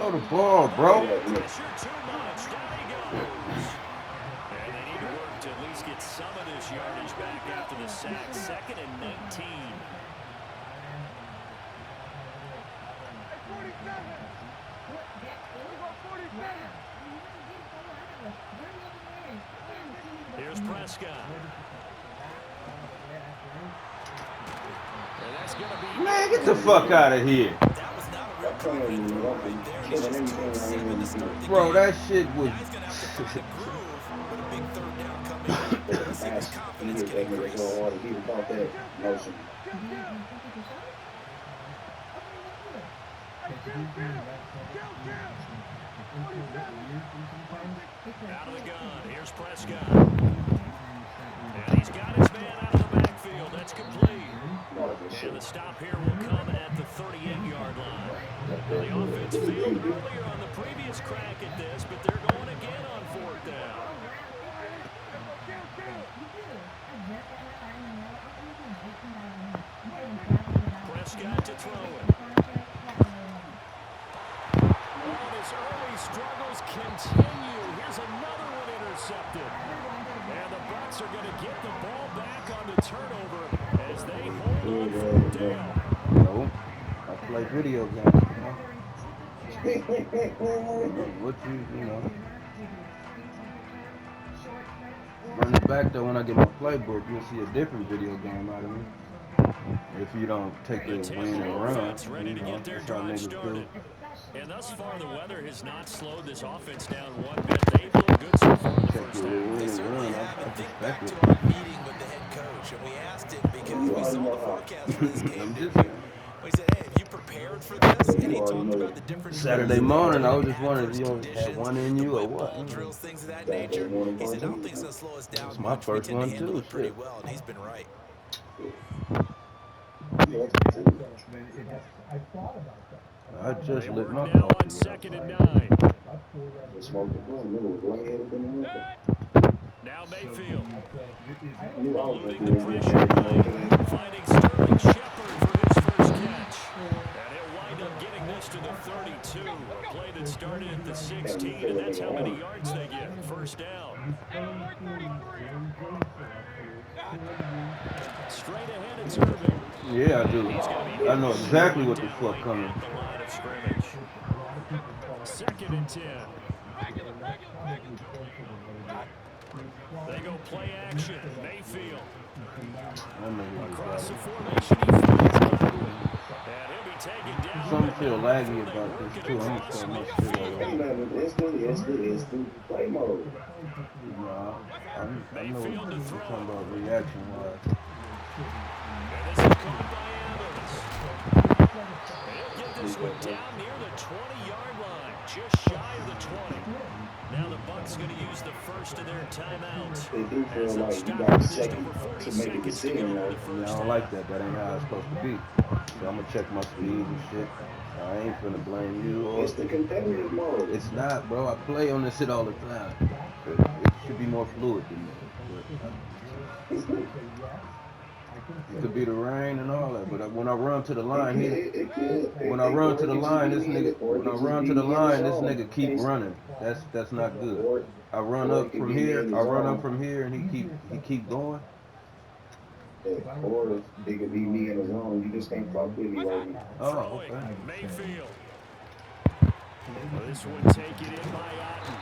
Throw the ball, bro. Pressure too much. Down he goes. And they need to work to at least get some of this yardage back after the sack. 2nd and 19. Here's Prescott. And that's going to be... Man, get the fuck out of here. That was not a real drive-in throw right there. He's just 2 of 7 to start the Bro, game. that shit was... Now he's going to have to find a groove with a big 3rd down coming. Let's see if his confidence can increase. Out of the gun. Here's Prescott. And he's got his man out of the backfield. That's complete. And the stop here will come at the 38-yard line. The offense failed earlier on the previous crack at this, but they're going again on 4th down. Prescott to throw it. And his early struggles continue. Here's another one intercepted. And the Bucs are going to get the ball back on the turnover as they hold on 4th down. No, I play video games, you know. What you know. Run it back though when I get my playbook, you'll see a different video game out of me. If you don't take the win and run, ready to get their drive niggas started. And thus far, the weather has not slowed this offense down one bit. They've looked good so far in the first half. They certainly have. And think back to our meeting with the head coach, and we asked him because we saw the forecast for this game. We said, hey, have you prepared for this? And he talked about the different Saturday morning, I was just wondering if you only had one in you or what. Drills, things of that nature. He said, I don't think it's going to slow us down. It's my first one too. Pretty well, and he's been right. I just lit my now on coffee. 2nd and 9. Now Mayfield. Eluding the pressure line. Finding Sterling Shepard for his first catch. And he'll wind up getting this to the 32. A play that started at the 16, and that's how many yards they get. First down. Straight ahead, it's Irving. Yeah, I do. I know exactly what the fuck coming. At the line of scrimmage. 2nd and 10. They go play action. Mayfield. Across the formation, he finds Godwin. And he'll be taken down. Something feel laggy about this too. I'm just going to shit It's the play mode. Nah, I know what you're talking about reaction-wise. And this is caught by Evans. He'll get this one down near the 20-yard line, just shy of the 20. Now the Bucs going to use the first of their timeouts. They do feel As they'll like you stop got a with just second over 40 to make a seconds to go decision. in the Like, Yeah, I first don't like that. That ain't how it's supposed to be. So I'm going to check my speed and shit. I ain't finna blame you. Or it's the competitive mode. it's not, bro. I play on this shit all the time. It should be more fluid than that. It could be the rain and all that, but when I run to the line, when I run to the line, this nigga keep running. That's not good. I run up from here, and he keep going. Or they could be me in the zone. You just can't fuck with me right now. Oh, okay. Mayfield. This would take it in by Otten.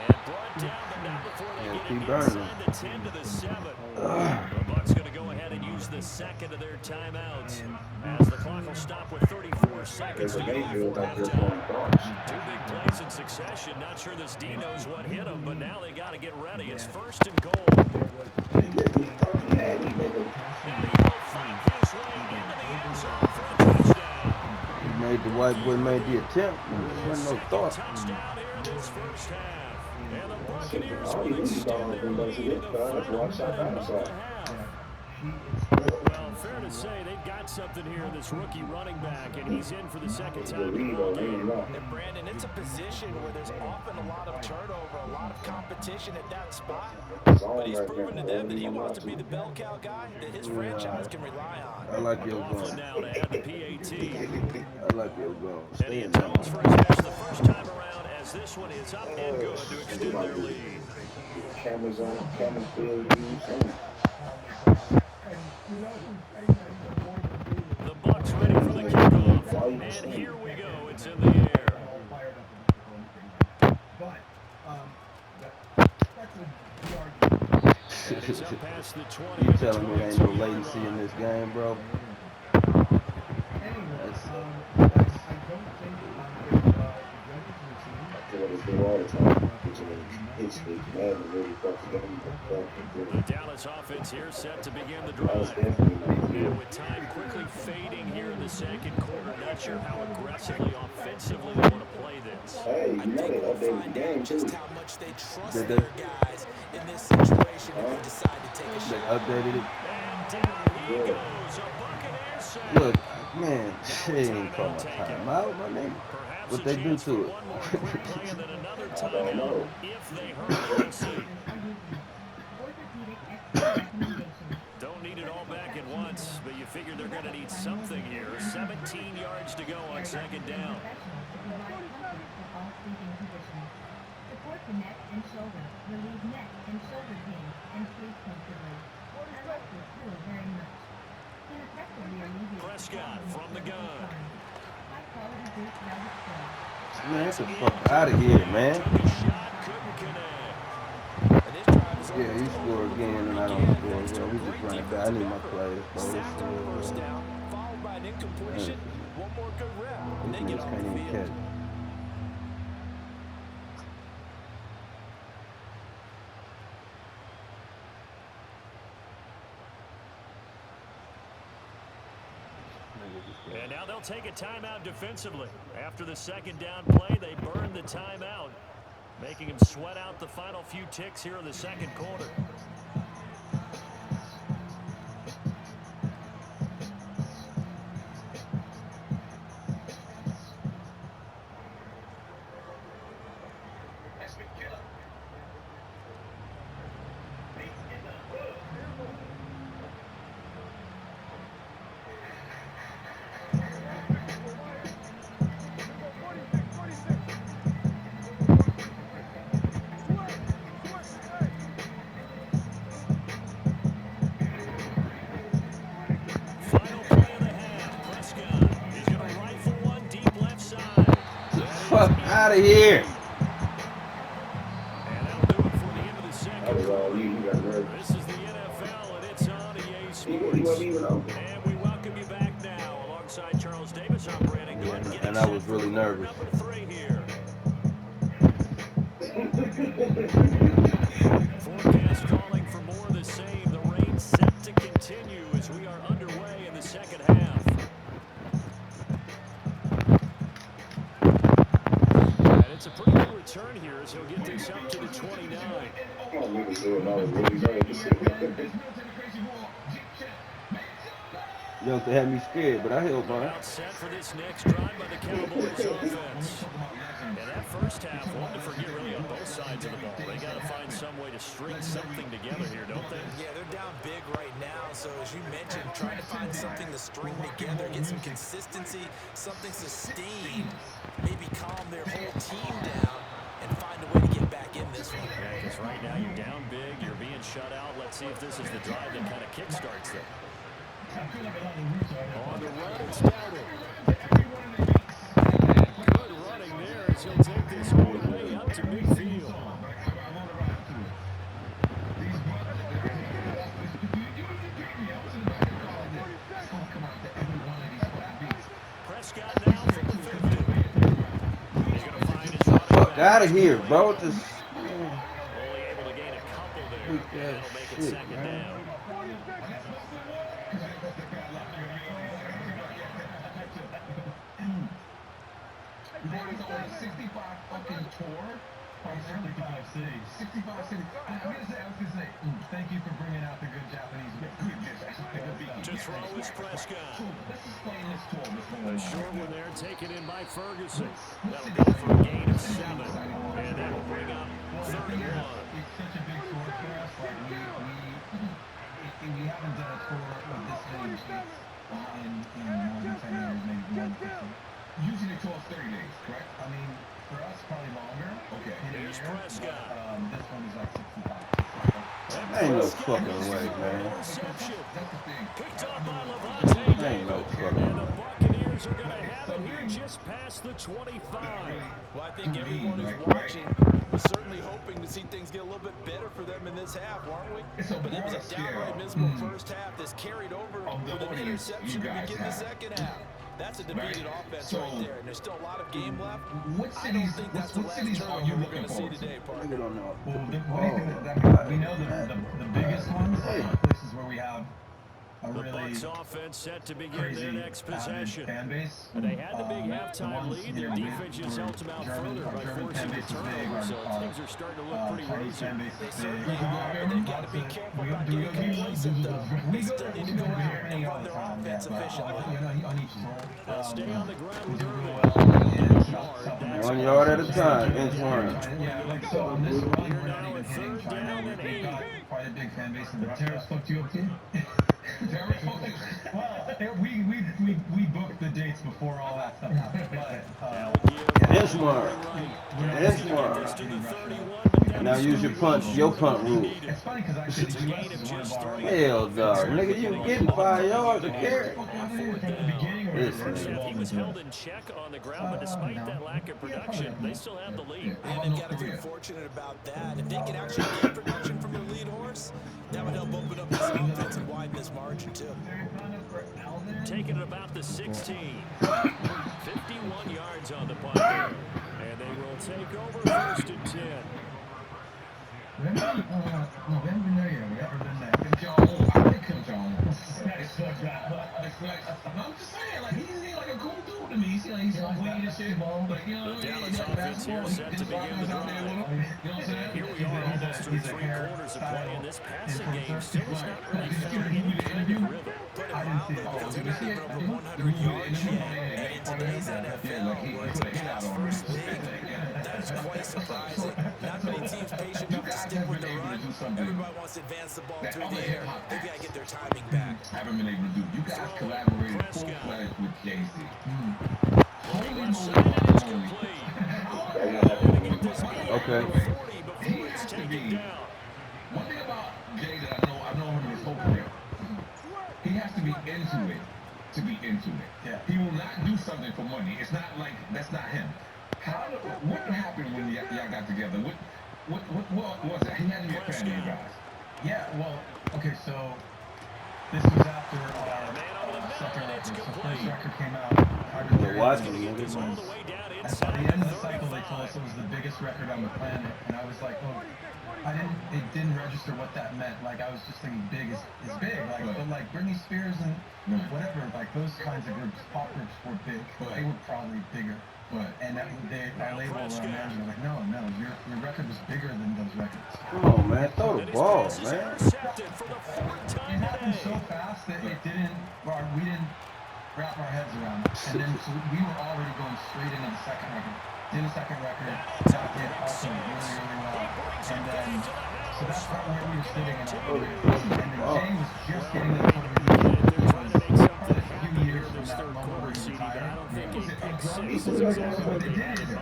And brought down, but not before they get it inside the 10 to the 7. The Bucs going to go ahead and use the second of their timeouts as the clock will stop with 34 seconds to go before halftime. Two big plays in succession. Not sure this D knows what hit him, but now they got to get ready. It's 1st and goal. And he will find his way into the end zone for a touchdown. He made the white boy made the attempt. There was no thought. Touchdown here in this first half. And the Buccaneers Oh, will you extend saw their him lead into the watch that half. Well, fair to say they've got something here, this rookie running back, and he's in for the second time in the ball game. And Brandon, it's a position where there's often a lot of turnover, a lot of competition at that spot. But he's proven to them that he wants to be the bell cow guy that his franchise can rely on. I like your Coughlin goal. now to add the PAT. I like your goal. And he Stay in atones for his miss the first this one is up and good to extend their lead. Cameras on, camera still use something. The Bucks ready for the kickoff. And here we go. It's in the air. And it's up past the 20. You telling me there ain't no latency in this game, bro? The Dallas offense here set to begin the drive. And with time quickly fading here in the second quarter, not sure how aggressively, offensively they want to play this. Hey, I you know think they we'll updated the find game out too. just how much they trust Did they? their guys in this situation if they decide to take a They shot. updated it. And down he goes. A Buccaneers sack. Look, man, Now she a ain't call my taken. timeout, my nigga. Perhaps What a they do chance for to it? one more quick play and then another I don't timeout know. if they hurry. We'll see. Don't need it all back at once, but you figure they're going to need something here. 17 yards to go on second down. Support the neck and shoulder. Relieve neck and shoulder pain and sleep comfortably. I like this tool very much. Can effectively alleviate Prescott from the gun. high-quality boost velvet spray. Man, get the fuck out of here, man. Took a shot, couldn't connect. And this drive is Yeah, you score again and I don't score. Bro. We just run it back. I need my players, bro. Sacked on the first down, followed by an incompletion. One more good rep, and they These get niggas off can't the even field. catch. And now they'll take a timeout defensively. After the second down play, they burn the timeout, making them sweat out the final few ticks here in the second quarter. Final play of the half. Prescott. He's going to rifle one deep left side. Fuck out of here. And that'll do it for the end of the That second was all quarter. you. You got nervous. This is the NFL, and it's on EA He Sports. wasn't even open. And we welcome you back now alongside Charles Davis. I'm Brandon Glenn. Yeah, and I was really nervous. Number 3 here. Forecast calling for more of the same. The rain set to continue as we are underway in the second half. And it's a pretty good return here as he'll get this up to the 29. Oh, nigga said I was really nervous. Yo, they had me scared, but I held They're on. out set for this next drive by the Cowboys offense. And that first half, one to forget really on both sides of the ball. They got to find some way to string something together here, don't they? Yeah, they're down big right now, so as you mentioned, trying to find something to string together, get some consistency, something sustained, maybe calm their whole team down and find a way to get back in this one. Yeah, because right now you're down big, you're being shut out. Let's see if this is the drive that kind of kickstarts them. On the run, it's Dowdle. Good running there as he'll take this all the way up to midfield. Prescott now from the 50. He's going to find his running Fuck back. out of here, bro. Just Only able to gain a couple there. Weak And ass that'll make it shit, second man. down. To throw is Prescott. A short one there taken in by Ferguson. That'll go for a gain of 7. And that will bring up 31. We haven't done a tour of this many states in more than 10 years, maybe more than 15. Usually the tour is 30 days, correct? I mean, for us, probably longer. Here's Prescott. This one is like 65. Ain't no fucking way, man. Interception. That's the thing. Picked off by Levante Ain't David. no And fucking the way. Buccaneers are going to have it here just past the 25. Well, I think everyone who's watching was certainly hoping to see things get a little bit better for them in this half, weren't we? But it was a downright miserable first half. This carried over with an interception to begin the second half. That's a defeated offense right there, and there's still a lot of game left. I don't think that's the last turnover we're going to see today, Parker. Nigga don't know. Well, we know the biggest ones are the places where we have a The really Bucs offense set to begin crazy their next possession. fan base. They had the big The halftime ones, lead. you Their know, defense just helped them out further by German forcing fan the base is big. turnover, so things are starting to look pretty Chinese rosy. fan base They is certainly big. are, but they've got to be careful about getting complacent, though. They still need to go out and run their offense efficiently. On each tour. They'll stay on the ground with Irvin. South 1 yard at a time, inch one. Yeah, like so on this run, You're we're not now even at hitting third China. down and We've 8. got quite a big fan base. And the terrorists fucked you up, too? Terrorists fucked you. Well, we booked the dates before all that stuff happened. But, Inch one. Inch one. Now use your punt rule. it's funny because I said the U.S. is one of our... Hell, dog. Nigga, you getting 5 yards to carry. From the beginning, we're First half, he was held in check on the ground, but despite that lack of production, they still have the lead. And they've got to feel fortunate about that. If they can actually get production from their lead horse, that would help open up this offense and widen this margin, too. Taking it about the 16. 51 yards on the punt there. And they will take over first and 10. No, we haven't been there yet. We haven't been there. Kim Jong-un. I like Kim Jong-un. I'm just saying, like, he's like a cool dude to me. He's like, he's playing and shit. Like, you know, The Dallas offense here set to begin the drive. You know what I'm saying? Here we are almost through three-quarters of play, and this passing game still is not really finding any kind of rhythm. Put it mildly, because they're not even over 100 yards yet. And in today's NFL, where it's a pass-first league, that is quite surprising. Not many teams patient enough to stick with the run. Everybody wants to advance the ball through the air. They've got to get their timing back. Haven't been able to do. You guys collaborated full-fledged with Jay-Z. Holy Okay. He has to be. One thing about Jay that I know him his whole career. He has to be into it to be into it. Yeah. He will not do something for money. It's not like that's not him. What happened when y'all got together? What was it? He had to be a fan of you guys. Yeah, well, okay, so this was after our second record. So first record came out. You're watching, nigga. It was, by the end of the cycle, they told us it was the biggest record on the planet, and I was like, oh, it didn't register what that meant. Like, I was just thinking big is big, like, but like Britney Spears and whatever, like those kinds of groups, pop groups were big. They were probably bigger. And our label, our manager was like, no, your record was bigger than those records. Come on, man. Throw the ball, man. It happened so fast that we didn't wrap our heads around it. And then so we were already going straight into the second record. Did a second record, that did also really, really well. And then, so that's where we were sitting in our career. And then Jay was just getting into the league. It was probably a few years from that moment where he retired. What they did is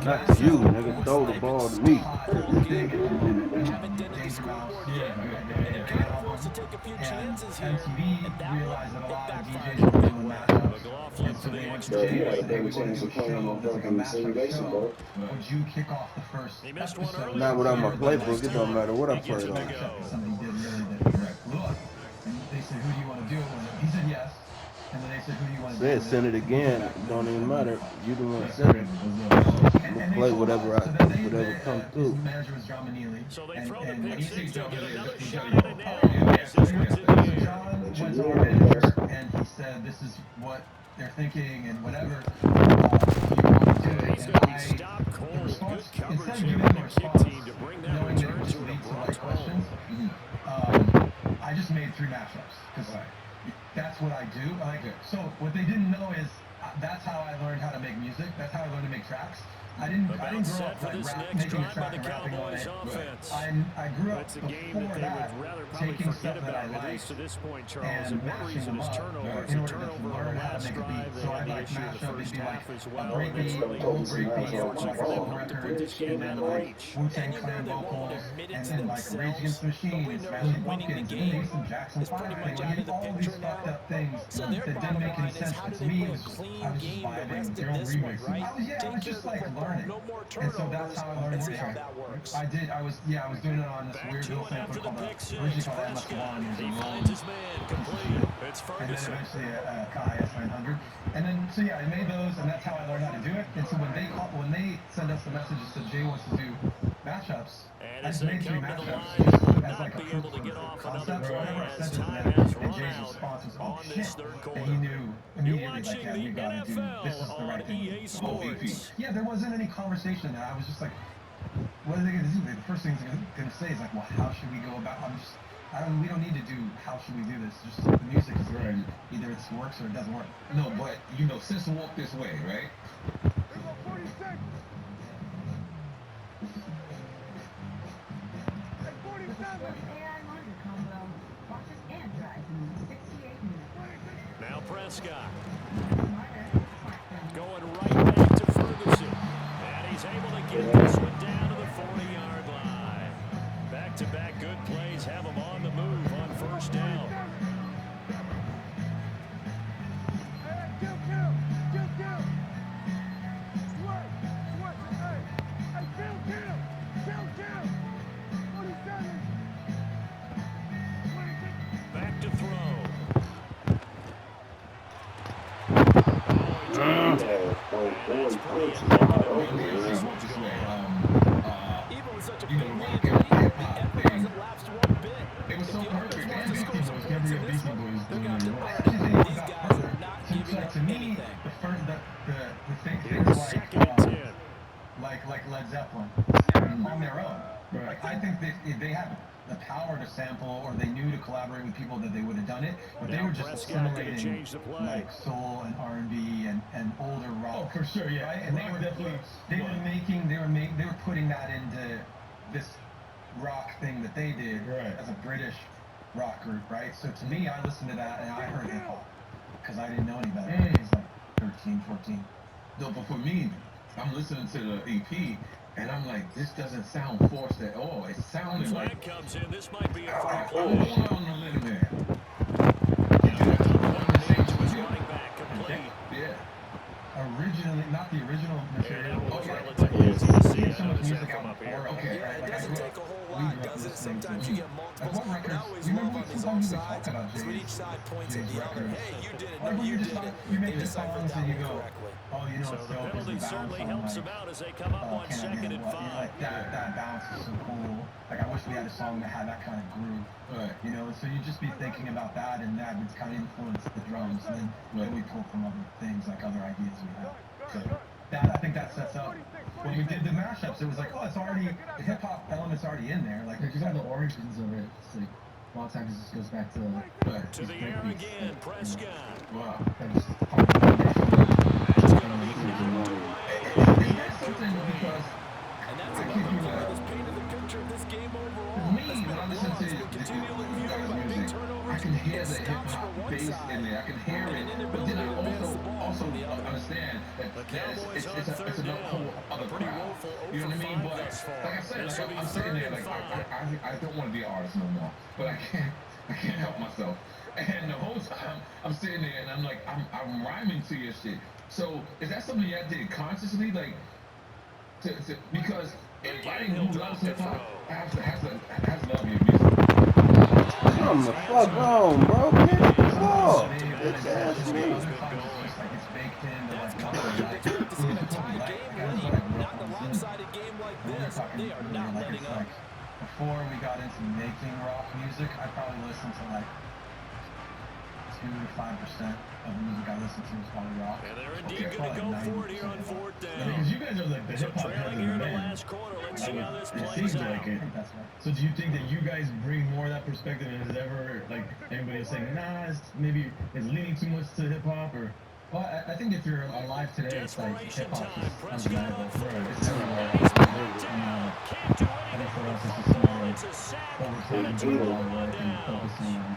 Not you, nigga. Throw the ball to me. Haven't done it the scoreboard yet. And kind of forced to take a few chances here. MTV realized that a lot of DJs were doing mashups, and so they went to Jay and said, hey, we want to do a show that's like a mashup show. Would you kick off the first episode? Not without my playbook. It don't matter what I played on. Something he did really did correct. Look, and they said, who do you want to do it with? He said yes. And then they said, who do you want to do it Said with? send it again. It don't even matter. You the one that said it. I'm gonna play whatever comes through. His manager was John Manili. So they throw the and pitch, he they'll get said, another shot at it now. So John was our manager, and he said, this is what they're thinking, and whatever, if you want to do it. He's And going to be stopped cold. Good coverage instead of here giving by him the a kick response, team to bring that knowing that return it just to an leads to abrupt like questions, I just made 3 matchups, because that's what I do. Like, so what they didn't know is that's how I learned how to make music. That's how I learned to make make tracks. I didn't grow up like making a track and rapping on it. I grew up before that taking stuff that I liked and mashing them up in order to learn how to make a beat. So I'd like mash up, it'd be like a break beat, old break beat, or like a old record, and then like Wu-Tang Clan vocals, and then like Rage Against the Machine, and Smashing Pumpkins, and then maybe some Jackson 5 thing. Like all these fucked up things that didn't make any sense. But to me, it was just, I was just vibing. Your own remix. I was just like learning. And so that's how I learned Wu-Tang. I was doing it on this weird little sample called originally called MS1. It was a Roland piece of shit. And then eventually a Kai S900. And then, so yeah, I made those, and that's how I learned how to do it. And so when they send us the messages that Jay wants to do mashups, I just made 3 mashups as like a proof of concept. So whenever I sent it to them, and Jay's response was, oh shit. And he knew immediately, like, yeah, we gotta do, this is the right thing. Oh, EP. Yeah, there wasn't any conversation in that. I was just like, what are they gonna do? The first thing they're gonna say is like, well, how should we go about, we don't need to do, how should we do this? Just the music is right. Either it works or it doesn't work. No, but, you know, since we walk this way, right? Now Prescott. Going right back to Ferguson. And he's able to get this one down to the 40-yard line. Back-to-back good plays have him on the move on first down. Back to throw. Like Led Zeppelin on their own. Right. Like, I think they have the power to sample, or they knew to collaborate with people that they would have done it, but they were just assimilating like soul and R&B and older rock. Oh, for sure, yeah. Right? And they were putting that into this rock thing that they did as a British rock group, right? So to me, I listened to that and I heard hip hop because I didn't know any better. I was like 13, 14. No, but for me, I'm listening to the EP, and I'm like, this doesn't sound forced at all. It sounded like... comes in. This might be a I'm going on a limb there. Yeah. Originally, not the original material. Okay. So much music out before. Okay. Right? Like, I grew up, we grew up listening to like what records? Remember we sometimes talk about Jay's records. Like when you make the songs and you go, oh, you know, it's The dope. penalty certainly helps him out as they come up on second and 5. Like that balance is so cool. Like I wish we had a song that had that kind of groove. Right. You know, so you just be thinking about that, and that would kind of influence the drums, and then we pull from other things, like other ideas we have. So I think that sets up. When we did the mashups, it was like, oh, it's already, the hip hop element's already in there. Like, you got the origins of it. It's like, a lot of times it just goes back to To the air again, Prescott. Wow. That's something because I kid you not. Me, when I listen to you guys' music, I can hear the hip hop bass in there. I can hear it, but then I also understand that it's a whole other crowd. You know what I mean? But like I said, like I'm sitting there, like I don't want to be an artist no more, but I can't help myself. And the whole time I'm sitting there and I'm like I'm rhyming to your shit. So is that something y'all did consciously, like because anybody who loves hip hop has to love your music. Come the fuck on, bro. Get the fuck. It's ass me. It's baked into like Not in a lopsided game like this. They are not letting up. Before we got into making rock music, I probably listened to like 2 to 5% of the music I listened to was probably rock. And they're indeed going to go for it here on fourth down. Because you guys are like the So hip hop trailing heads here of in the the band. last quarter. Let's see how this It plays seems out. like I it. think that's right. So do you think that you guys bring more of that perspective, and is ever like anybody saying, nah, it's maybe it's leaning too much to hip hop, or? Well, I think if you're alive today, it's like Desperation hip-hop time. is Prescott undeniable. on third. It's everywhere. And he's brought And, down. Can't do I think for anything us, with it's the just a football. matter It's a of sack. overtime And a doing a 12 lot of on work and down. focusing on,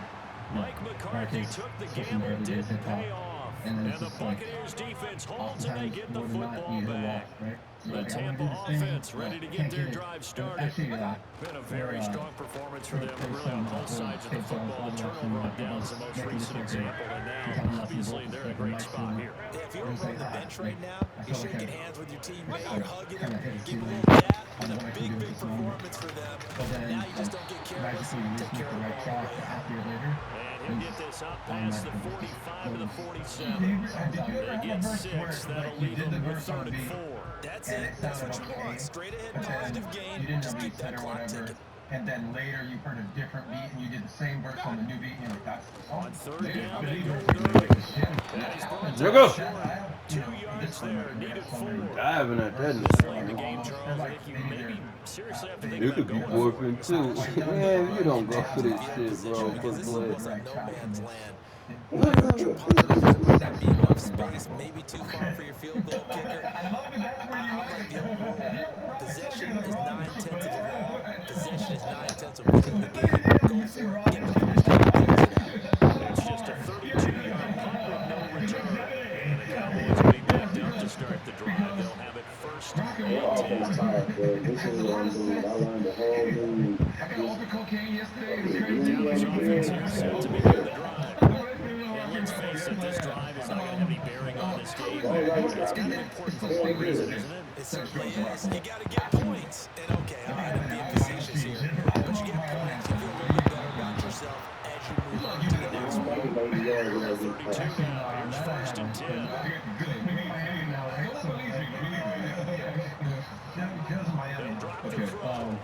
Mike McCarthy practice, took the especially in the gamble, early days didn't hip-hop. pay off. And then And it's the just like, Buccaneers defense holds and they oftentimes, get the more than not, football you hit a wall, back. right? The Like, I wanna Tampa do this thing, offense ready to get can't their get it. drive started. Actually, Been a very strong performance for them, there's really on some both sides of the football. The turnover on downs the most recent example, and now obviously they're in a great spot here. If you're over on the bench right now, you're shaking hands with your teammate, you're hugging him, give a ceiling little dab, on and a what I can big, do at big this moment. performance for them. But then, Now you just don't get careless, magically you take just care make the of right the shot ball on the way a half out. year later. And he'll get this up past the 45 to the 47. Did you ever They have a get verse where, 6. That'll like, you leave did the them with verse on 3rd the and beat, 4. That's and it. it That's sounded what you okay, want. Straight ahead, but then positive you gain. didn't Just have keep beat that set or clock whatever, ticking. and then later you heard a different beat and you did the same verse on the new beat, and you're like, that's the song. On 3rd Yeah, down, but they he go was with like, it. shit. And he's brought There down you go. short. 2 yards there, needed 4. Diving at that in the Late in the game, Charles, I think you maybe seriously have to think You about could be going for it. boyfriend too. Man, you don't go for this shit, bro. Because this is Football. almost like no man's land. You that being enough space, maybe too far for your field goal kicker. I might be able to roll with it. Possession is 9/10 of the law. Possession is 9/10 of winning the game. Go for it. Get the first down. It's just a 32-yard punt with no return. And the Cowboys will be backed up to start the drive. They'll have it 1st We're and off on 10. the tire, bro. This is what I'm doing. I learned the whole thing. I got over cocaine yesterday. It was Dallas crazy. offense here set to begin the drive. And let's face it, this drive is not going to have any bearing on this game. It's going to be important for one reason, isn't it? It certainly is. You got to get points. And okay, I might not be facetious here, but you get points, you feel a little bit better about yourself as you move on to the next one. 32 now. Here's 1st and 10. They'll drop to throw.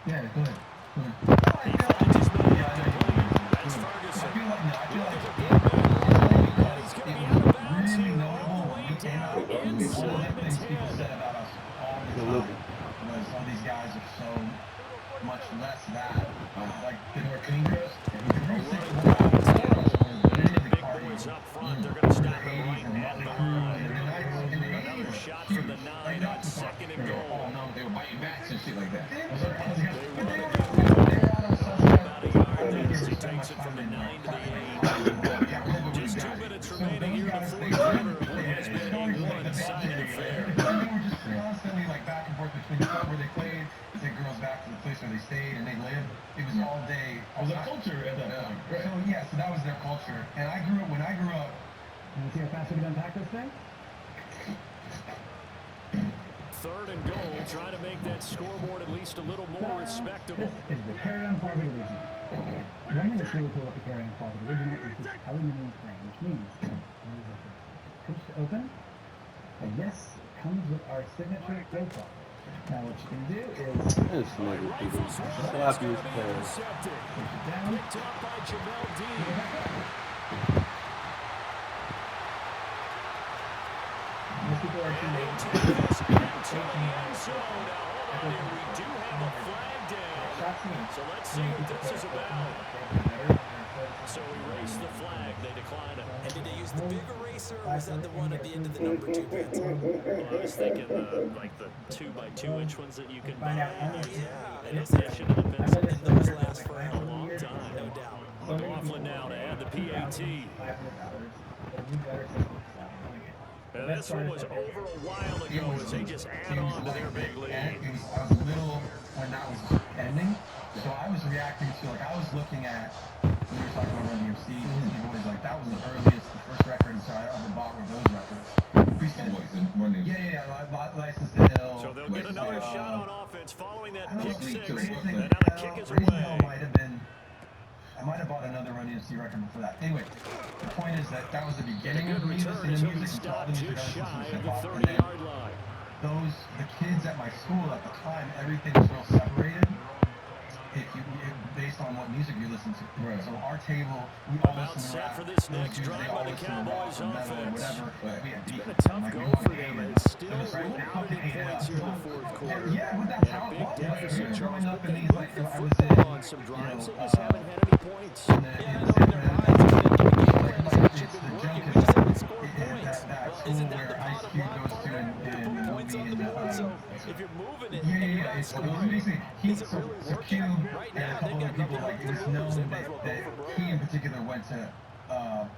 Yeah, go ahead. He finds his man incomplete. That's Ferguson. Looking to get back. And he's going to be out of bounds here all the way down inside the 10. Good looking. Was all these guys are so much less that, like, the more dangerous. Big boys up front. They're going to stop it right at the line. Another shot from the 9 on 2nd and goal. They were biting backs and shit like that. About a yard there as he takes it from the 9 to the 8. Just 2 minutes remaining here in the 4th quarter of what has been a one-sided affair. They were just constantly, like, back and forth between the club where they played, the girls back to the place where they stayed and they lived. It was all day. It was a culture at that point. Right. So yeah, so that was their culture. And when I grew up. You see how fast we can unpack this thing? 3rd and goal, trying to make that scoreboard at least a little more respectable. This is the carry-on part of the region. Running the through pull up the carry-on part of the region is this aluminum frame, which means push to open, and this comes with our signature roll call. Now what you can do is This nigga, dude. Slappiest pass. Intercepted. push it down, Picked up by Jamel put it Dean. back up. Most people are actually Into the end zone. Now, hold on here. We do have a flag down. shots in. So let's see what this is about. So erase the flag. They decline it. And did they use the big eraser, or was that the one at the end of the number 2 pins? Well, I was thinking like the 2x2-inch ones that you can buy. Yeah, In addition to the pencil. and those last for A long time. no doubt. McLaughlin now to add the PAT. And this one was over a while ago as they just add on to their big lead. I was little when that was ending, so I was reacting to, like, I was looking at, when you were talking about Run DMC, boys, like, that was the earliest, the first record, so I ever bought were those records. Yeah, License to Ill. So they'll get another shot on offense following that I don't pick know, 6. Raising And now the kick is Hell away. might have been, I might have bought another Run DMC record before that. Anyway, the point is that was the beginning Good of me return listening as to he'll be music. stopped just shy of the And then 30-yard line. the kids at my school at the time, everything was real separated. Based on what music you listen to. Right. So our table, we all About listen to set rap. for this Those next dudes, drive they by all the listen to rock Cowboys or metal or offense. whatever. We had It's beef. been a tough Like, we go wanted for to them, hate and it. it's still It was right- they without fucking any hated points us. here in the 4th quarter. Yeah, but that's And how a it big was. deficit, Like, Charles, growing up but in they these, like, moved the I was football in, on some drives. They you know, just haven't had any points. in the Yeah, I know in their minds, it's been a game plan. It's it's been the working. junk We just haven't scored and that school where Ice Cube goes to in the movie in the if you're moving it, yeah, it's cool. So Cube and a couple other people, like, it was known that he in particular went to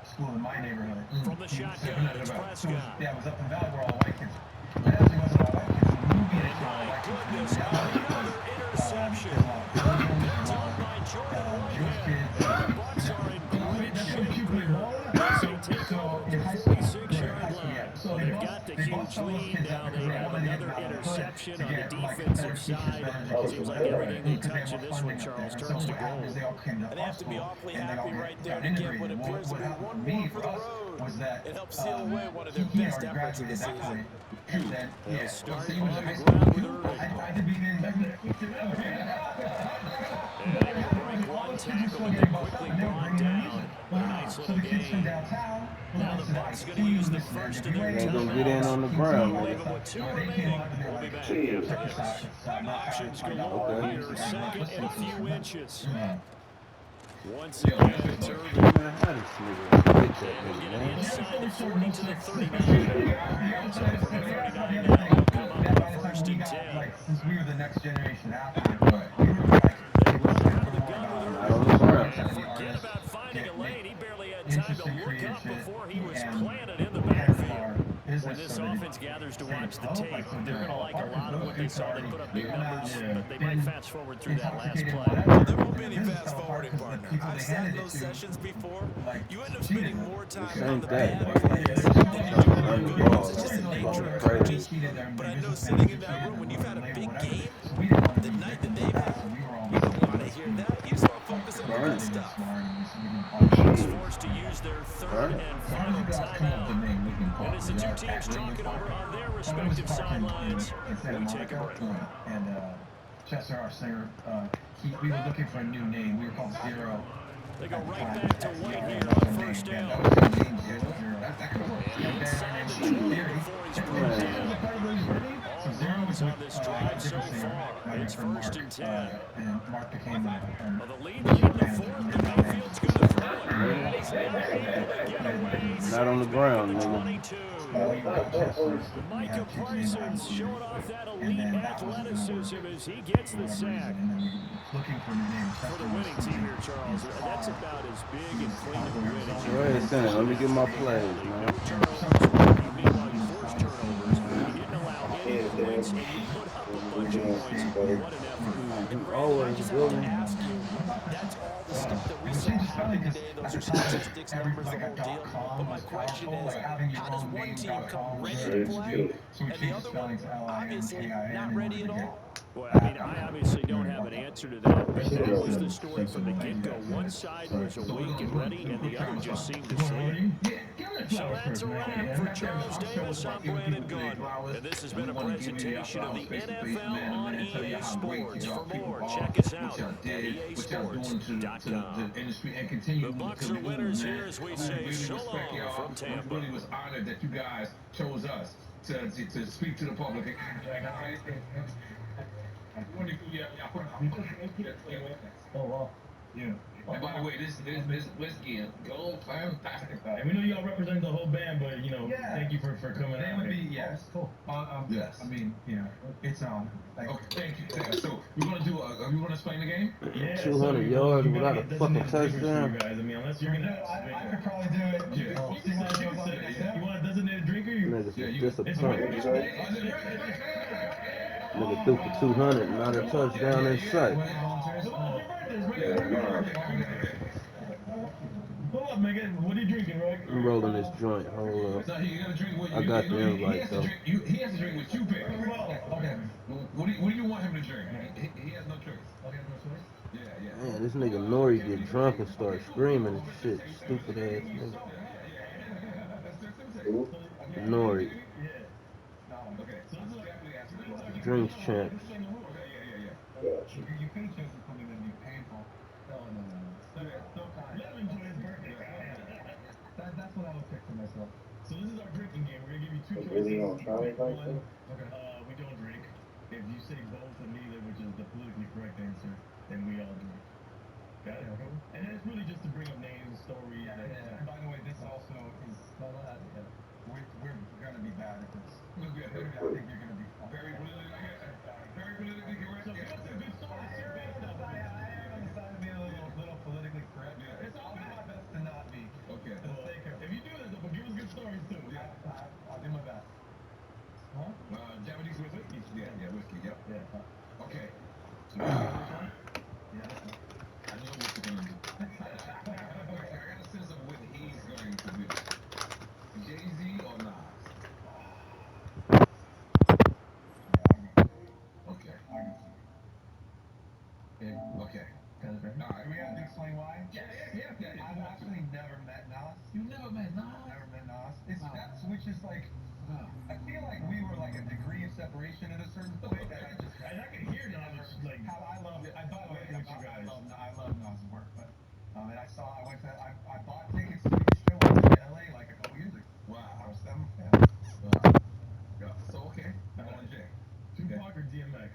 school in my neighborhood. From the shotgun, it's Prescott. Yeah, it was up in Valley where all white kids. But it actually wasn't all white kids. The movie they showed all white kids. Goodness, The reality another interception. Done by Jordan Jewish kids. The Bucks are in great shape here. They take over in the high school, 46-yard line. so Well, they've got the huge lead now. They have another interception on the defensive side. It seems like everything they touch in this one, Charles, turns to gold. And they have to be awfully happy right there to get what appears to be one more for the road. Was that It helps seal away one of their he best already efforts of the graduated that season. point. And then, yeah, Start so he on was the in high ground school. with Irving. I did be in And they will break one tackle, but they're quickly brought down. A nice little gain. Now the Bucks going to use the first of their Ain't gonna timeouts. get in on the ground, Leave nigga. them with 2 remaining. We'll be back. Options galore Okay. here. Second and a few inches. Once Man, again, it's Irving. how this nigga get that And we'll nigga, get it man? inside the 40 to the 39. So from the 39 now, they'll come up with a first and 10. Like, since we were the next generation after, we were like, They run out of the gun with Not on the ground. Forget about finding a lane. He barely had time to look up before he was planted in the backfield. When this offense gathers to watch the tape, they're going to like a lot of what they saw. They put up big numbers, but they might fast forward through that last play. There won't be any fast forwarding, partner. I've sat in those sessions before. You end up spending more time This on ain't the that, bad bro. plays Trying than to you do on run the the good ball. ones. It's just the nature of Fucking coaches. crazy. But I know sitting in that room when you've had a big game, the night that they've had, you don't want to hear that. You start focusing on the good stuff. Bucks forced to use their third and final timeout. And as the two teams talk it over on their respective sidelines, we take a break. And Chester, our singer, we were looking for a new name. We were called Zero. They go right back to White here on first down. And inside the 20 before he's brought down. All runs on this drive so far. It's first and 10. And Mark became Well, the lead in the fourth, and Mayfield's going to throw it. And he's not able to get away. Not on the ground, nigga. 22. Micah Parsons showing off that elite athleticism as he gets the sack. looking for new names. For the winning team here, Charles, that's about as big and clean of a win as Go ahead, Santa. Let me get my plays, man. Meanwhile, you forced turnovers. You didn't allow any points, and you put up a bunch of points. What an effort. And Brandon, I Always just have building. to ask you, that's all the stuff that we saw happen today. Those are statistics, numbers, the whole deal. But my question is, how does one team come ready to play, and the other one obviously not ready at all? Well, I mean, I obviously don't have an answer to that, but that was the story from the get-go. One side was awake and ready, and the other just seemed to sleep. So that's a wrap for Charles Davis. I'm Brandon Good. And this has been a presentation of the NFL on EA Sports. For more, check us out at EASports.com. The Bucks are winners here as we say shalom from Tampa. We really was honored that you guys chose us to speak to the public. Oh, well. Yeah. And by the way, this whiskey is gold fantastic. And we know y'all represent the whole band, but thank you for coming They out. would be, yes. Cool. Yes. I mean, it's like, Okay, thank you. So we're gonna do. You want to explain the game? Yeah, 200 yards without a fucking touchdown. You guys. I mean, unless you're gonna. I could probably do it. Yeah. You want a designated drinker? Niggas Yeah, is you- disappointed. Nigga threw for 200, not a touchdown in sight. Hold up, Megan. What are you drinking, Rick? I'm rolling this joint. Hold up. No, you gotta drink what I got the invite, though. He has to drink what you pick. Okay. What do you want him to drink? He has no choice. Yeah. Man, this nigga Nori get drunk and start screaming and shit. Stupid ass nigga. Nori. Drinks champs. You could have chosen something that'd be painful. No. That's what I would pick for myself. So this is our drinking game. We're gonna give you two choices. Really gonna try it like One, that? we don't drink. If you say both and neither, which is the politically correct answer, then we all drink. Got it? Okay. And it's really just to bring up names, stories. By the way, this also is we're gonna be bad at this. I think you're gonna be Very politically correct. So what's a good story? Share based on I am on the side of being a little politically correct. Yeah. It's all do my best to not be. Okay. For the sake of If you do this, though, but give us good stories too. I'll do my best. Huh? Japanese whiskey? Yeah, whiskey, yep. Yeah. Okay. So Yeah. I know what you're going to do. I got a sense of what he's going to do. Jay-Z or Nas? Okay. Okay. All right, we have to explain why? Yeah. I've actually never met Nas. You never met Nas? Never met Nas. Which is like, I feel like we were like a degree of separation at a certain point that I can hear now. It's like how I love it. I love Nas' work, but and I bought tickets to his show in LA like a couple years ago. Wow. I was them fan. Yeah. So, okay. I'm on Jay. Tupac or DMX?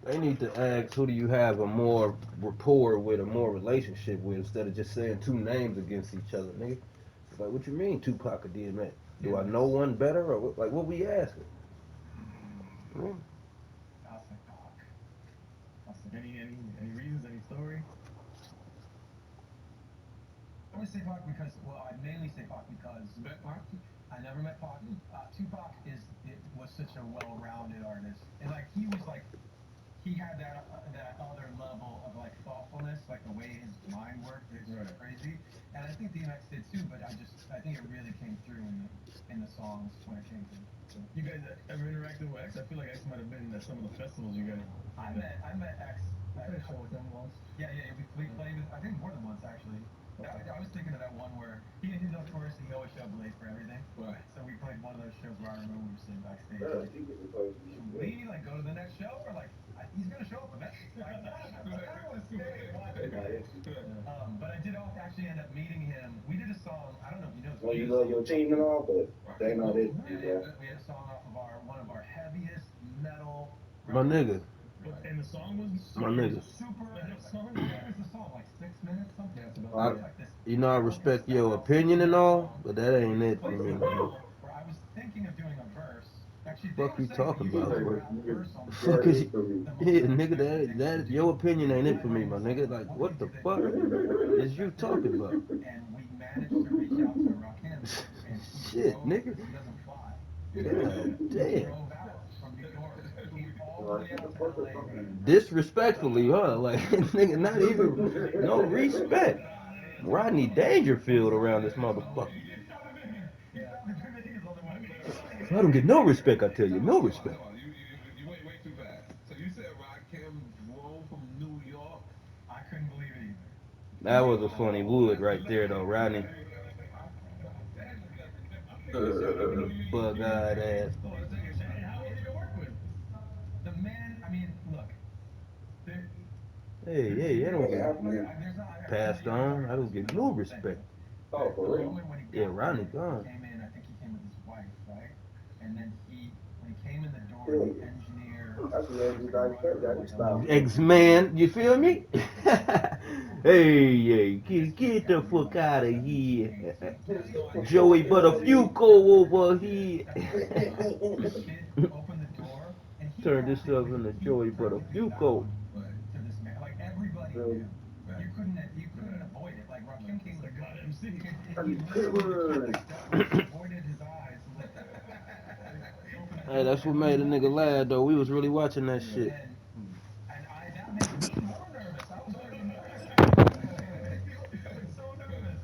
They need to ask who do you have a more rapport with, a more relationship with, instead of just saying two names against each other, nigga. It's like, what you mean, Tupac or DMX? Do I know one better, or what we asking? I'll say Pac. Any reasons? Any story? I would say Pac because, I mainly say Pac because I never met Pac. Tupac was such a well-rounded artist, and like he had that other level of like thoughtfulness, like the way his mind worked. It's crazy, and I think DMX did too. But I think it really came through in the songs when it came to. You guys ever interacted with X? I feel like X might have been at some of the festivals you guys. I met X. I had a show with him once. Yeah. We played. I think more than once actually. I was thinking of that one where he's notorious. He always showed up late for everything. Right. So we played one of those shows where I remember we were sitting backstage. Like, should we like go to the next show or like he's gonna show up eventually? I want to stay and watch it. But I did actually end up meeting him. We did a song. I don't know if you know. Well, you love your team and all, but they know that. We had a song off of one of our heaviest metal. My nigga. And the song was My nigga. Super. What was the song? Like 6 minutes? Something. Like this. You know, I respect your opinion and all, but that ain't it for me, man. Where I was thinking of doing a verse. Actually, Fuck you talking about? Fuck is nigga, that your opinion ain't it for me, my nigga. Like, what the fuck is you talking about? And we managed to reach out to Rakim. Shit, nigga. God damn. Disrespectfully, huh? Like, nigga, not even, no respect. Rodney Dangerfield around this motherfucker. I don't get no respect, I tell you, no respect. You went way too fast. So you said Rakim drove from New York? I couldn't believe it either. That was a funny wood right there, though, Rodney. Bug-eyed ass. The man, I mean, look. Hey, I don't get passed on. I don't get no respect. Oh, for real? Yeah, Rodney gone. Came in, I think he came with his wife, right? And then when he came in the door, the engineer. That's the name you guys said. X-Man, you feel me? Hey, get the fuck out of here. Joey but a few go over here. Turn this stuff into Joey but a few go. To this man, like everybody knew. You couldn't avoid it. Like Rakim came like God MC. He avoided his eyes. Hey, that's what made a nigga laugh though. We was really watching that shit. And that made me more nervous. I was already nervous. I was so nervous.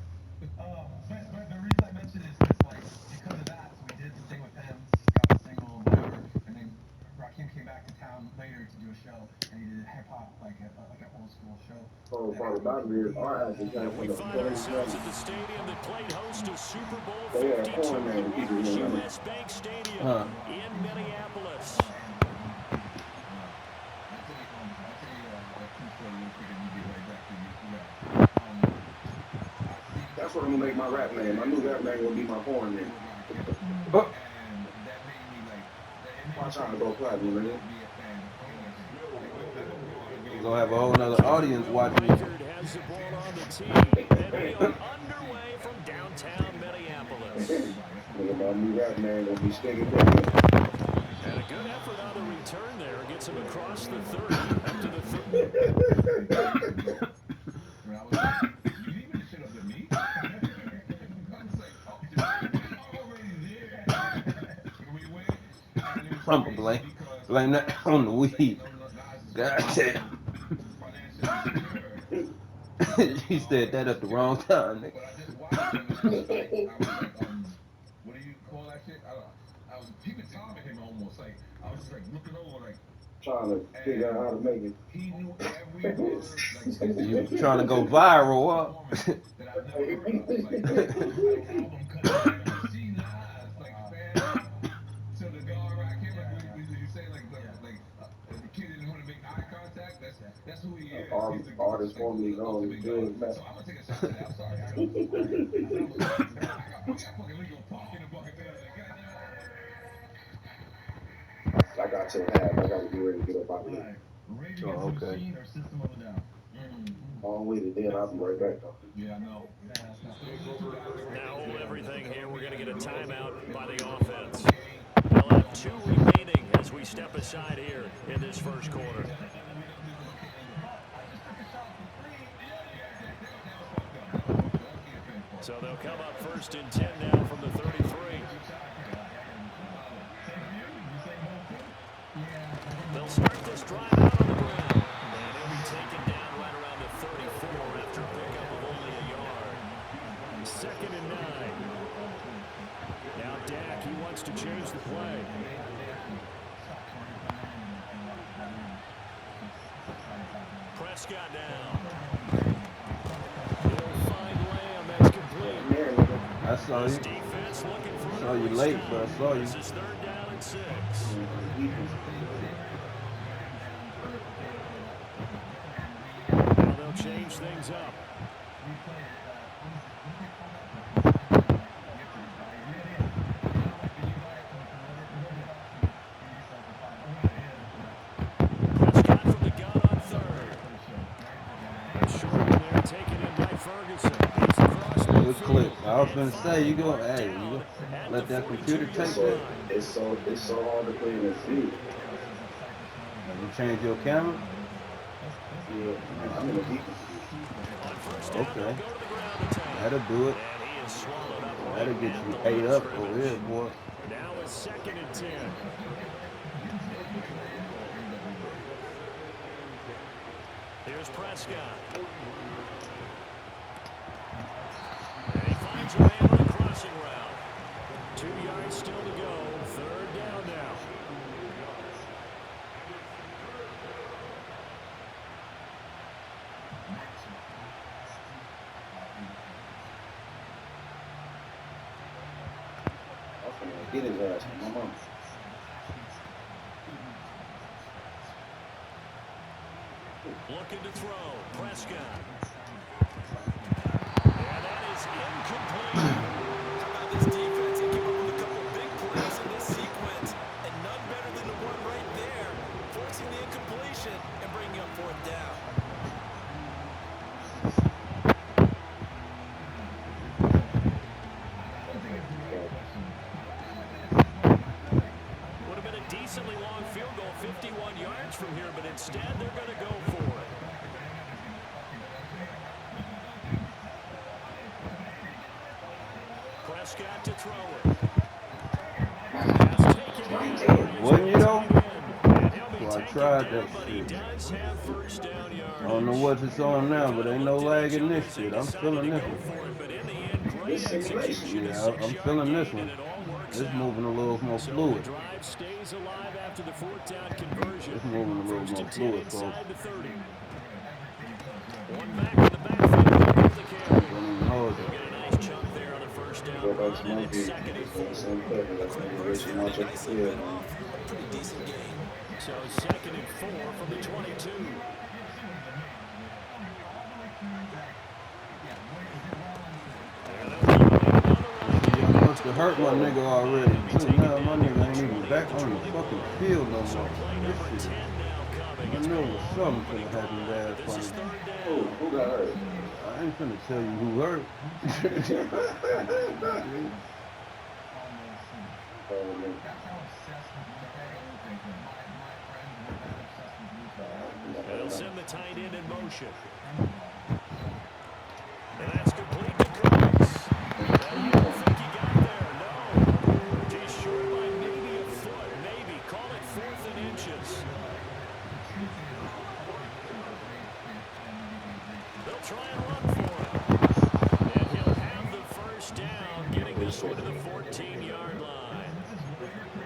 But the reason I mention is like because of that, so we did the thing with him, got the single, whatever, and then Rakim came back to town later to do a show, and he did hip hop like an old school show. Oh, part about it is our actually came We from the find ourselves at the stadium that played host to Super Bowl 52 at US Bank Stadium in Minneapolis. That's what I'm gonna make my rap name. My new rap name will be my porn name. Watch out to go platinum, nigga. You're gonna have a whole nother audience watching you. Reichard has the ball on the tee, and we are underway from downtown Minneapolis. Look at my new rap man gonna be sticking there. And a good effort on the return there. Gets him across the 30, up to the 30. You even shit up at me? I was like, oh, I'm already there. We win. I'm gonna blame that on the weed. God damn. He said that at the wrong time, nigga. But I just watched him. I was like, what do you call that shit? I was peeping Tom at him almost. Like, I was just like looking over, like, Trying to figure out how to make it. he knew every word. You trying to go viral, huh? That I've never heard of. Like album cutting, she lies. Like, man. So the guard right here, you say like the kid didn't want to make eye contact. That's who he is. Artist formerly known as Big Mac. So I'm gonna take a shot at that. I'm sorry. I got fucking legal parking in the bucket there. I got to half. I gotta get ready to get up out of here. Oh, okay. Or system of a down. All the way to then, I'll be right back though. Yeah, I know. Now everything here, we're going to get a timeout by the offense. They'll have 2 remaining as we step aside here in this first quarter. So they'll come up first and 10 now from the 33. They'll start this drive out on the ground. And he'll be taken down right around the 34 after a pickup of only a yard. 2nd and 9. Now Dak, he wants to change the play. Prescott now. He'll find Lamb. That's complete. I saw you. Defense looking for Saw you late, but I saw you. This is 3rd down and 6. Now they'll change things up. Prescott from the gun on 3rd. And short there, taken in by Ferguson. He's across the Good clip. I was gonna say you go, hey, you go let that computer take that. It's so hard to play in the field. You change your camera? Yeah, I'm in the deep. Okay. That'll do it. That'll get you ate up over here, boy. Now it's 2nd and 10. Here's Prescott. And he finds a man on a crossing route. 2 yards still to go. 3rd down now. Get his ass, my mom. Looking to throw. Prescott. And that is incomplete. How about this defense? They came up with a couple big plays in this sequence, and none better than the one right there, forcing the incompletion and bringing up 4th down. Would have been a decently long field goal, 51 yards from here, but instead they're going to go for it. Prescott to throw it. Wasn't you though? Well, I tried that shit. I don't know what it's on now, but ain't no lag in this shit. I'm feeling this one. Yeah, I'm feeling this one. It's moving a little more fluid. Stays alive after the 4th down conversion. It's moving a little more fluid, folks. Inside the 30. One back in the backfield. The carry. Don't even know it. Get a nice chunk there on the 1st down run, and it's 2nd and 4. So 2nd and 4 from the 22. Y'all must have hurt my nigga already. Too. Now my nigga ain't even back on the fucking field no more. This shit. It's knew been a something long could happen drive, there. but this is Funny. third down. Who got hurt? I ain't finna tell you who hurt. That's how obsessed with Luke I am. My friends were that obsessed with Luke. They'll send the tight end in motion. And that's complete to Coates. You don't think he got there? No. He's short by maybe a foot. Maybe. Call it 4th and inches. They'll try and run for him. And he'll have the first down, getting this one to the 14-yard line.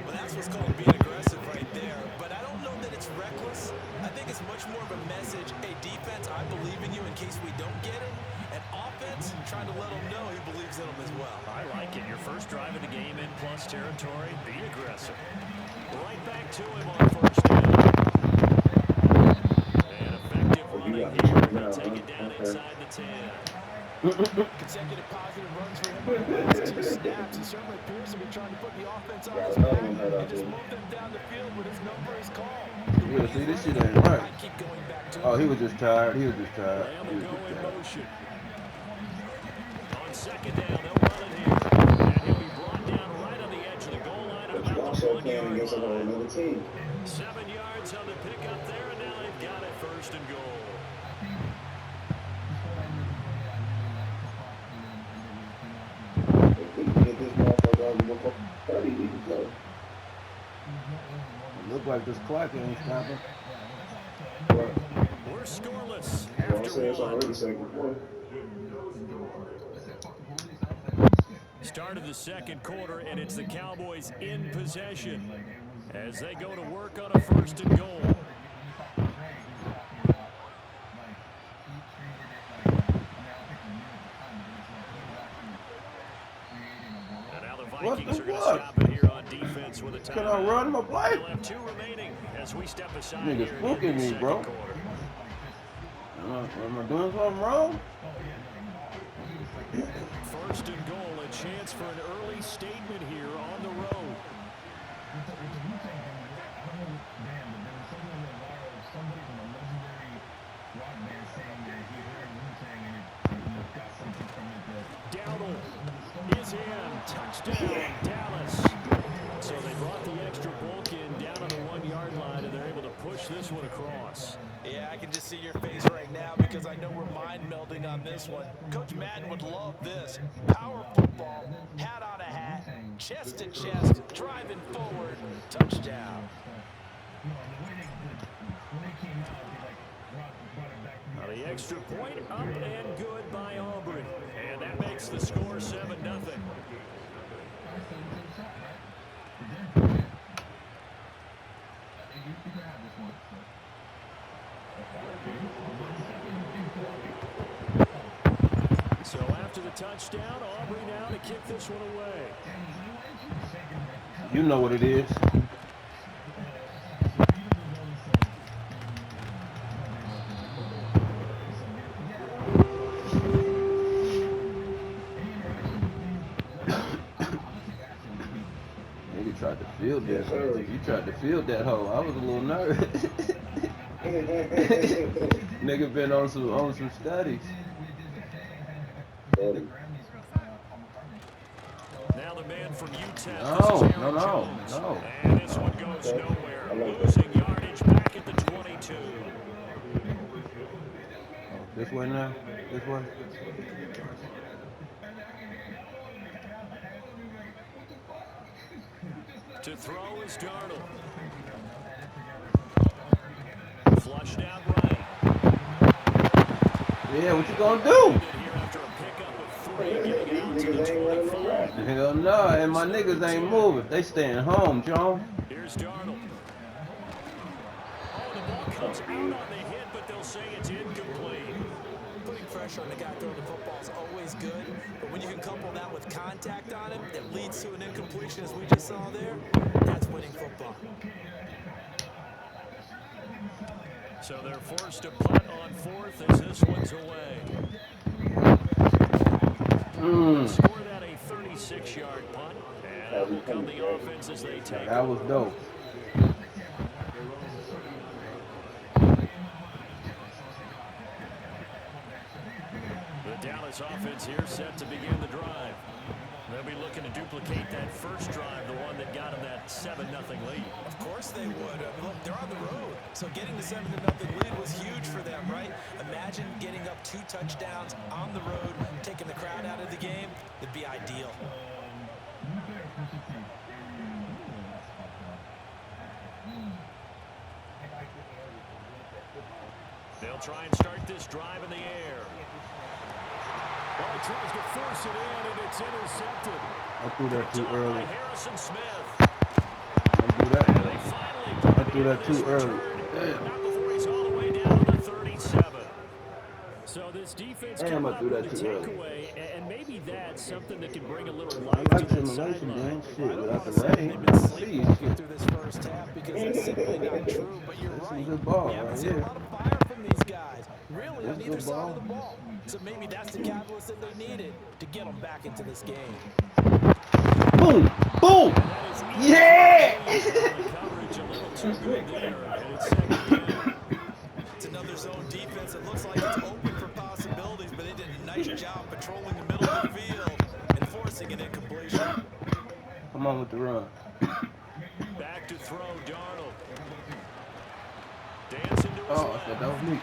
Well, that's what's called being aggressive right there. But I don't know that it's reckless. I think it's much more of a message. Hey, defense, I believe in you in case we don't get it. And offense, trying to let them know he believes in them as well. I like it. Your first drive of the game in plus territory. Be aggressive. Right back to him on first down. And effective running here. He'll take it down inside the 10. Consecutive positive runs for him in the last 2 snaps. He certainly appears to be trying to put the offense on his back and just move them down the field when his number is called. Yeah, see, this shit ain't right. Oh, he was just tired. He was just tired. Lamb He will was go just in tired. motion. On second down, they'll run it here. And he'll be brought down right on the edge of the goal line at But you about the also playing 1-yard against line. another team. 7 yards on the pickup there, and now they've got it first and goal. If we can get this motherfucker over before 30, we can go. It look like this clock ain't stopping. We're scoreless Well, I after said it's already one. second quarter. Start of the second quarter, and it's the Cowboys in possession as they go to work on a first and goal. And now the Vikings are going to stop it here on defense with a timeout. Can I run my play? They'll have 2 remaining as we step aside Niggas here in spooking the me, second bro. quarter. Am I doing something wrong? First and goal, a chance for an early statement here on the road. Dowdle is in. Touchdown, Dallas. So they brought the extra bulk in down on the 1-yard line, and they're able to push this one across. Yeah, I can just see your face right now because I know we're mind melding on this one. Coach Madden would love this. Power football, hat on a hat, chest to chest, driving forward, touchdown. Now the extra point up and good by Auburn. And that makes the score 7-0. So after the touchdown, Aubrey now to kick this one away. You know what it is. Nigga tried to field that. You tried to field that hoe. I was a little nervous. Nigga been on some studies. Now the man from UTEP. No. And this one goes nowhere. Losing yardage back at the 22. This way now? This way? To throw is Darnold. Flushed out right. Yeah, what you gonna do? Hell no, and my niggas ain't moving. They staying home, John. Here's Darnold. Oh, the ball comes out on the hit, but they'll say it's incomplete. Putting pressure on the guy throwing the football is always good, but when you can couple that with contact on him that leads to an incompletion, as we just saw there, that's winning football. So they're forced to punt on fourth as this one's away. Score that a 36-yard punt, and that will come the offense as they take That was dope. this offense here set to begin the drive. They'll be looking to duplicate that first drive, the one that got them that 7-0 lead. Of course they would. I mean, look, they're on the road. So getting the 7-0 lead was huge for them, right? Imagine getting up 2 touchdowns on the road, taking the crowd out of the game. It'd be ideal. They'll try and start this drive in the air. Well, he tries to force it in, and it's intercepted. I threw that too early. Harrison Smith. Don't do that. I threw that too early. Not before he's all the way down to the 37. So this defense Damn, I coming threw up that with a too early. takeaway, and maybe that's something that can bring a little I life like to that simulation, sideline. man. Shit, without the They've rain, been see sleepwalking shit. through this first half because that's simply not true. But you're That's some right. good ball We haven't right seen a here. lot of fire from these guys, really, That's on either good side of ball. the ball. So maybe that's the catalyst that they needed to get them back into this game. Boom! Boom! Yeah! Coverage a little too good there, and it's second down. It's another zone defense that looks like it's open for possibilities, but they did a nice job patrolling the middle of the field and forcing an incompletion. Come on with the run. Back to throw, Darnold. Dancing to his Oh, I left. thought that was me.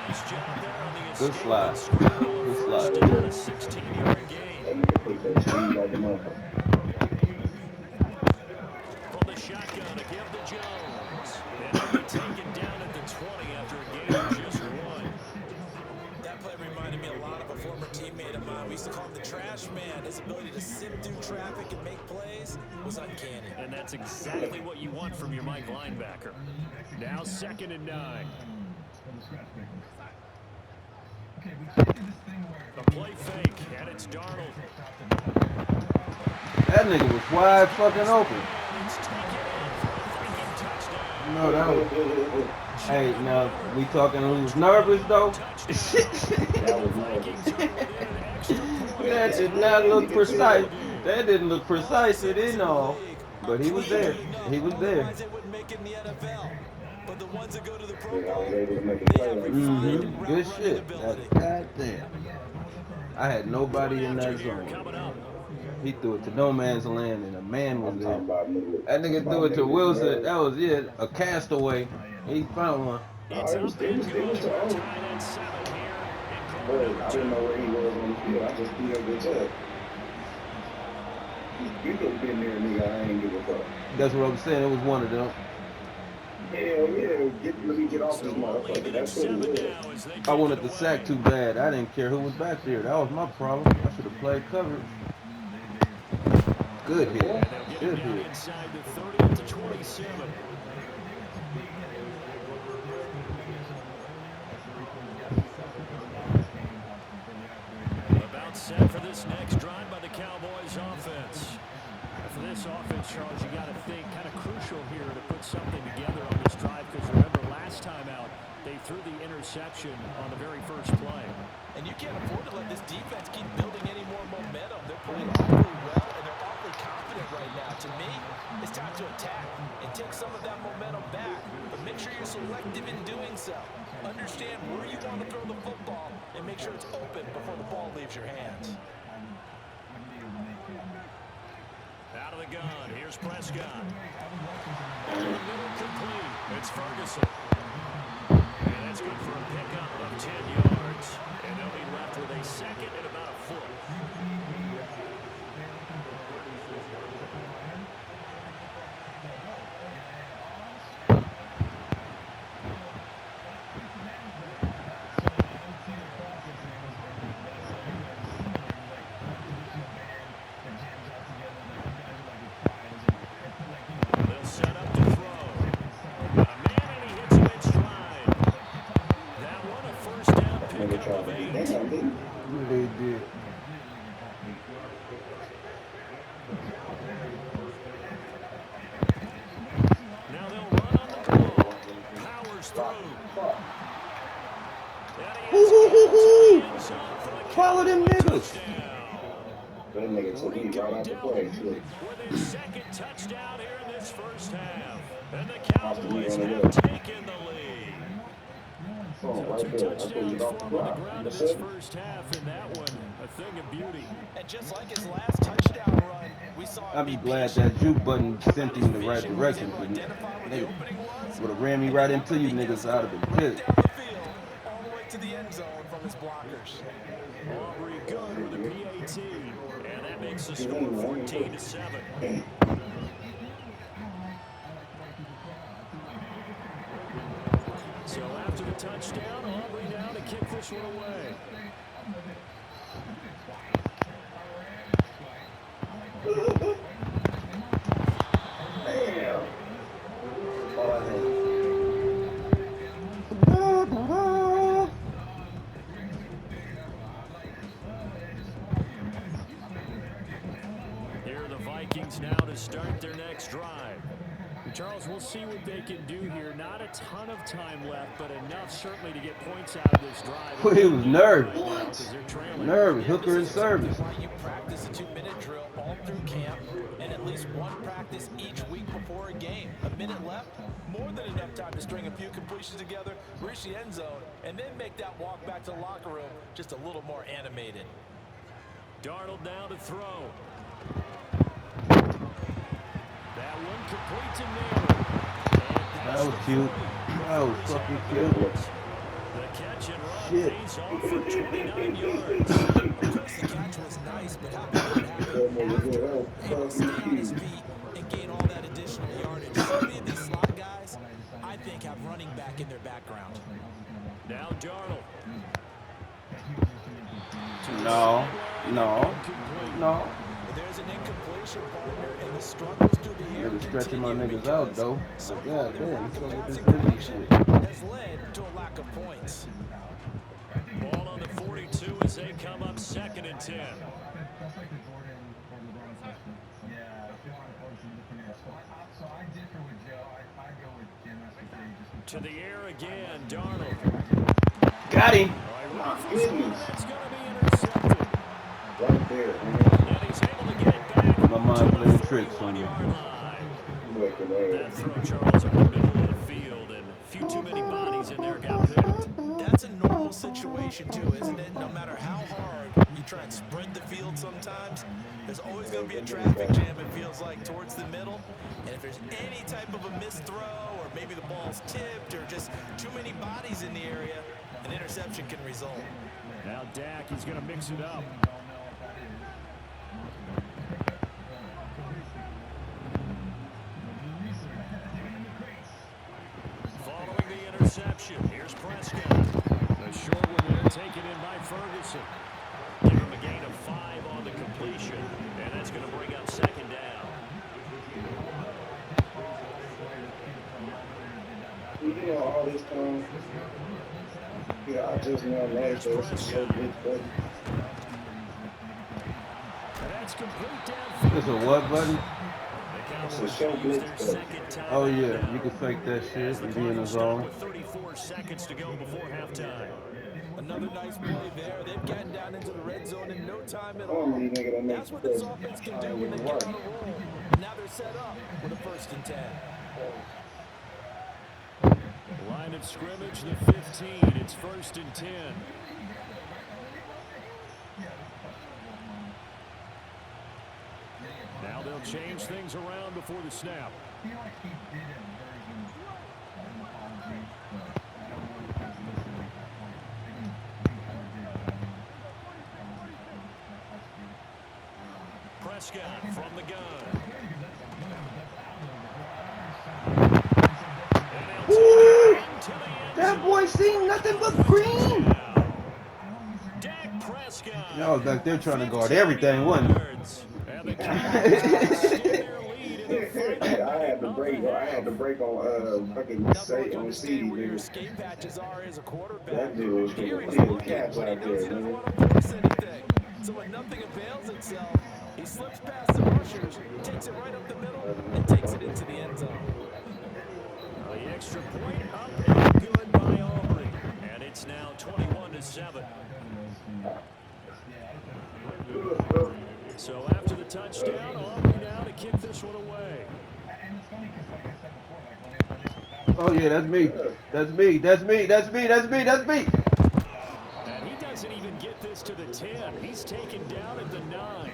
Nice job there on the Good escape slide. and scramble. Good First slide. down, a 16-yard gain. From the shotgun, a give to Jones. And he'll be taken down at the 20 after a gain of just 1. That play reminded me a lot of a former teammate of mine. We used to call him the trash man. His ability to sift through traffic and make plays was uncanny. And that's exactly what you want from your Mike linebacker. Now 2nd and 9. A play fake, and it's Darnold. That nigga was wide fucking open. It's taken in for a freaking touchdown. No, that was. Hey, now we talking who was nervous though? That did not look precise. That didn't look precise at all. But he was there. He was there. But the ones that go to the Pro Bowl, Mm-hmm. Good shit. Goddamn. I had nobody in that zone. He threw it to no man's land and a man was there. That nigga threw it to Wilson. That was it. A castaway. He found one. It's up and good. We're tied at 7 here. I didn't know where he was on the field. I just threw him good up. You could have been there, nigga. I ain't give a fuck. That's what I'm saying. It was one of them. Hell yeah. Let me get off this motherfucker. That's what it was. I wanted the sack too bad. I didn't care who was back there. That was my problem. I should have played coverage. Good hit. Good hit. Inside the 30 to 27. About set for this next drive by the Cowboys offense. For this offense, Charles, you got to think kind of crucial here to put something together on this drive because remember last time out they threw the interception on the very first play. And you can't afford to let this defense keep building any more momentum. They're playing awfully well, and they're awfully confident right now. To me, it's time to attack and take some of that momentum back. But make sure you're selective in doing so. Understand where you want to throw the football and make sure it's open before the ball leaves your hands. Out of the gun, here's Prescott. Complete. It's Ferguson. And that's good for a pickup of 10 yards. And they'll be left with a 2nd and about a foot. They'll set up to throw. Got a man and he hits him in stride. That one a first down pickup of 8. They did. Now they'll run on the ball. Powers through. Follow them niggas. That nigga took me right out the play, too. With his 2nd touchdown here in this first half. And the Cowboys have taken the lead. phone So right 2 there. I couldn't touchdowns get off for the him on the block. ground The in this seven. first half, and that one a thing of beauty. And just like his last touchdown run, we saw him I'm be just glad patient. that juke button sent His him the right vision, he was direction. able to Cause identify where the niggas opening was, would have ran me and right then that into one you began to niggas. I'd have scramble been right pissed. down the field, all the way to the end zone from his blockers. Aubrey good with a PAT, and that makes the score 14-7. So after the touchdown, Aubrey now to kick this one away. Damn. All I had. Here are the Vikings now to start their next drive. Charles, we'll see what they can do here. Not a ton of time left, but enough certainly to get points out of this drive. He was nervous. Right now, 'cause they're trailing. Nervous. Yeah, Hooker in this is exactly service. why you practice a 2-minute drill all through camp and at least one practice each week before a game. A minute left, more than enough time to string a few completions together, reach the end zone, and then make that walk back to the locker room just a little more animated. Darnold now to throw. That one complete to Naylor. That was cute. That was fucking cute. The catch and run Shit. pays off for 29 yards. Of course, the catch was nice, but how could it happen after able to stay on his feet and gain all that additional yardage? So many of these slot guys, I think, have running back in their background. Now Darnold. No. There's an incompletion, partner, and the struggles through the air Niggas stretching my continue niggas out because though. so Like, far God their damn, rapid what's up with passing this nigga production shit? has led to a lack of points. Ball on the 42 as they come up 2nd and 10. That's like the Jordan or LeBron question. Yeah, if you want to pose in different areas. So I differ with Joe. I go with Jim SPK just To the air again, Darnold. Got him. My goodness. That's going to be intercepted. Right there, man. And he's able to get it back My mind to playing the tricks on me. 41-yard line. Look at That that. throw, Charles, over the middle of the field, and a few too many bodies in there got picked. That's a normal situation too, isn't it? No matter how hard you try and spread the field sometimes, there's always going to be a traffic jam, it feels like, towards the middle. And if there's any type of a missed throw, or maybe the ball's tipped, or just too many bodies in the area, an interception can result. Now Dak, he's going to mix it up. Following the interception, here's Prescott. The short one there taken in by Ferguson. Give him a gain of 5 on the completion, and that's going to bring up 2nd down. You know, all this time, yeah, I just know last day was so good, buddy. That's complete downfield. It's a what button? It's a show blitz, buddy. Oh yeah, you can fake that shit and be in the zone. With 34 seconds to go before halftime. Another nice play there. They've gotten down into the red zone in no time at I all. don't need nigga that makes That's what this plays. offense can I do ain't when they even get work. on a roll. Now they're set up with a 1st and 10. Line of scrimmage, the 15. It's 1st and 10. Now they'll change things around before the snap. I feel like he did a version of an apology, but I don't know if that's listening at that point. I think he kind of did, but Prescott from the gun. Woo! That boy seen nothing but green. Dak Prescott. Y'all back there trying to guard everything, wasn't it? And the Cowboys extend their lead in the final I had to break on fucking say on Understand CD, where your nigga. escape patches are as a quarterback. That dude was Here he's hitting looking, caps but he out knows there, he doesn't man. want to force anything. So when nothing avails itself, he slips past the rushers, takes it right up the middle, and takes it into the end zone. The extra point up and good by Aubrey. And it's now 21-7. So after the touchdown, Aubrey now to kick this one away. And it's funny because, like I said before, like when they switch back Oh yeah, that's me. That's me. That's me. That's me. That's me. That's me. And he doesn't even get this to the 10. He's taken down at the 9.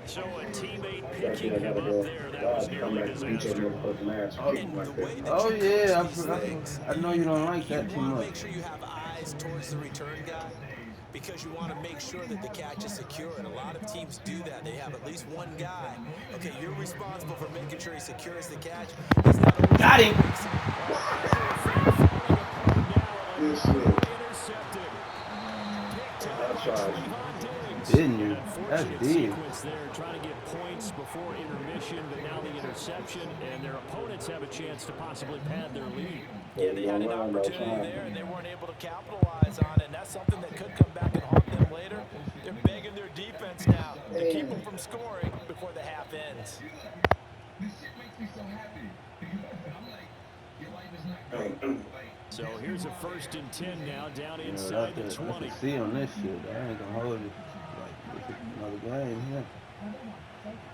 So a teammate picking him up there, that was nearly a disaster. Oh yeah, I know you don't like You that too want to much. make sure you have eyes towards the return guy because you want to make sure that the catch is secure. And a lot of teams do that. They have at least one guy. Okay, you're responsible for making sure he secures the catch. He's not always Got him. Good shit. Intercepted. Didn't you? An That's unfortunate big. sequence there, trying to get points before intermission, but now the interception, and their opponents have a chance to possibly pad their lead. Yeah, they had an opportunity there, and they weren't able to capitalize on it, and that's something that could come back and haunt them later. They're begging their defense now to keep them from scoring before the half ends. This shit makes me so happy. I'm like, your life is not great. So here's a 1st and 10 now, down You know, inside the that's 20. a C on this shit. I ain't gonna hold you. Like, this is another game here.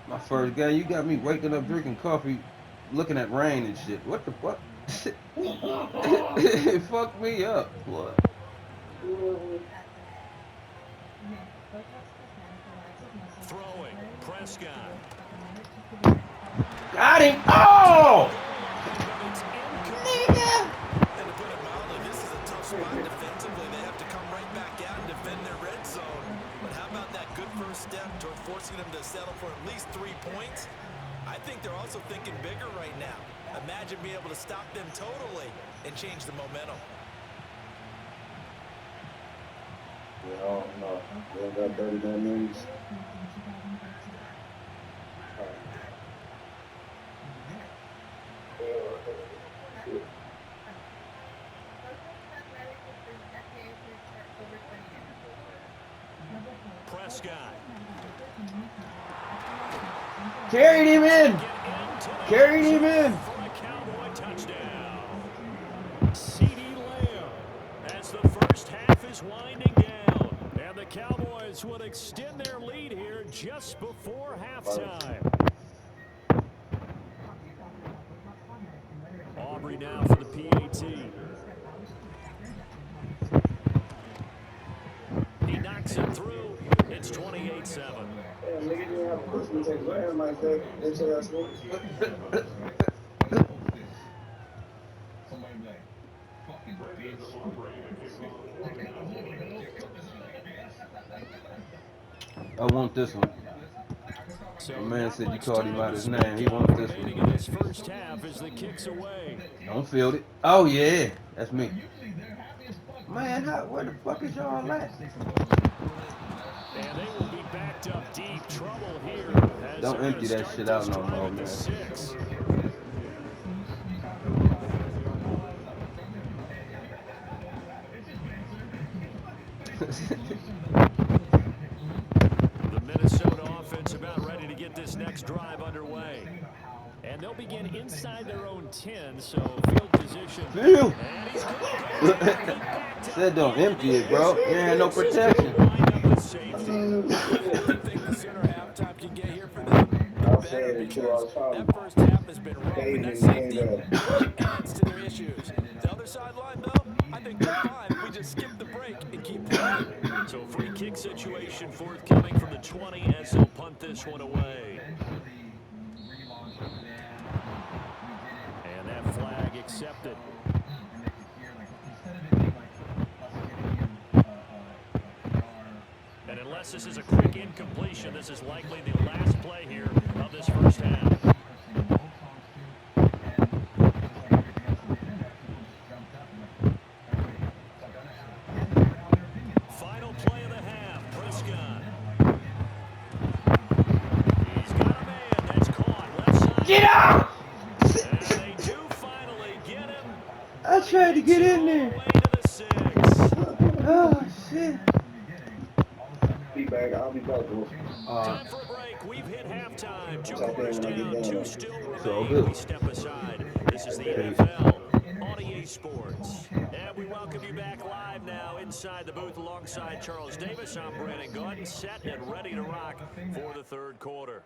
My first game, you got me waking up drinking coffee, looking at rain and shit. What the fuck? It fucked me up. What? Throwing, Prescott. Got him! Oh! Nigga! And to put it mildly, this is a tough spot defensively. They have to come right back out and defend their red zone. But how about that good first step toward forcing them to settle for at least 3 points? I think they're also thinking bigger right now. Imagine being able to stop them totally and change the momentum. Yeah, no. They ain't got 39 minutes. Prescott. Carried him in! Carried him in! For a Cowboy touchdown. CD Lamb as the first half is winding down. And the Cowboys will extend their lead here just before halftime. Aubrey now for the PAT. He knocks it through. It's 28-7. Yeah, nigga, you didn't have a person to take land like that. They tell us what. Somebody be like, fucking bitch. I want this one. So My man not said you much called him time out to his speak name. He of wants this remaining one. in this first half as the kick's away. Don't feel it. Oh yeah, that's me. Man, where the fuck is y'all at? And they will be backed up deep. Trouble here. As Don't they're empty gonna that start shit this out no drive more, at the man. 6. The Minnesota offense about ready to get this next drive underway. And they'll begin inside their own 10, so field position. Phew. And he's going to Said don't empty it, bro. You ain't had no protection. wind up with safety. I think the sooner halftime can get here for them, the I'll better, say it until I because was that first half has been rough, and that Hayden safety came really adds to their issues. The other sideline, though, I think they're fine if we just skip the break and keep playing. So free kick situation forthcoming from the 20 as they'll punt this one away. And that flag accepted. And unless this is a quick incompletion, this is likely the last play here of this first half. Final play of the half, Prescott. He's got a man that's caught left side. Get out! And they do finally get him. I tried to get in All the there. way to the 6. Oh shit. Be back. I'll be back, bro. Time for a break. We've hit halftime. 2 Tap in quarters when I get down, done. 2 still all remain. good. We step aside. This is the Peace. NFL on EA Sports. And we welcome you back live now inside the booth alongside Charles Davis. I'm Brandon Gordon, set and ready to rock for the third quarter.